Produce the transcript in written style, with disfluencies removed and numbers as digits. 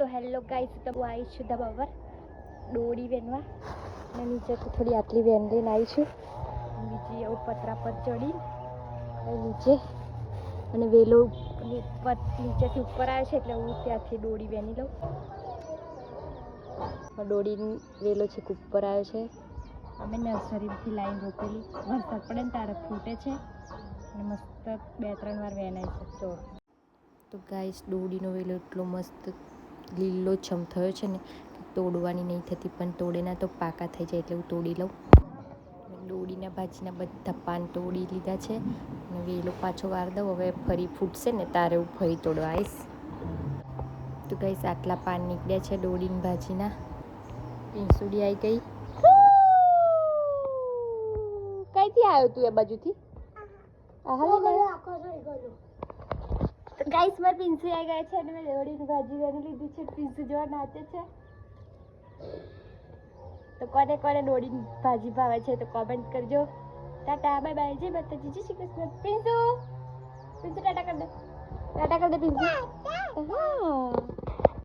તો hello guys, તો હું આવી છું ધાબા પર દોડી વેનવા અને નીચે તો થોડી આટલી વેન લઈને આવી છું. બીજી એવું પતરા પર ચડી નીચે અને વેલો નીચેથી ઉપર આવે છે એટલે હું ત્યાંથી દોડી વેની લઉં. દોડી વેલો છે ઉપર આવ્યો છે. અમે નર્સરીથી લાઈન રોપેલી, વરસાદ પડે ને તારે ફૂટે છે અને મસ્ત 2-3 વાર વેનાઈ શકતો. તો ગાઈસ દોડીનો વેલો એટલો મસ્ત લીલો છમ થયો છે ને તોડવાની નહીં થતી, પણ તોડેના તો પાકા થઈ જાય એટલે હું તોડી લઉં. દોડીના ભાજીના બધા પાન તોડી લીધા છે અને વેલો પાછો વાર દઉં. હવે ફરી ફૂટશે ને તારે હું ફરી તોડવા આવીશ. તો ગાઈસ આટલા પાન નીકળ્યા છે દોડીની ભાજીના. પીંસુડી આવી ગઈ. કઈથી આવ્યો તું એ બાજુથી? તો ગાઈસ મારી પિંસુ આવી ગયા છે અને મેં દોડીની ભાજી વેની લીધી છે. પિંસુ જોવા નાચે છે. તો કોને કોને દોડીની ભાજી ભાવે છે તો કોમેન્ટ કરજો. ટાટા બાય બાય, જય માતાજી, જય શ્રી કૃષ્ણ. પિંસુ ટાટા કર દે, ટાટા કર દે પિંસુ. હા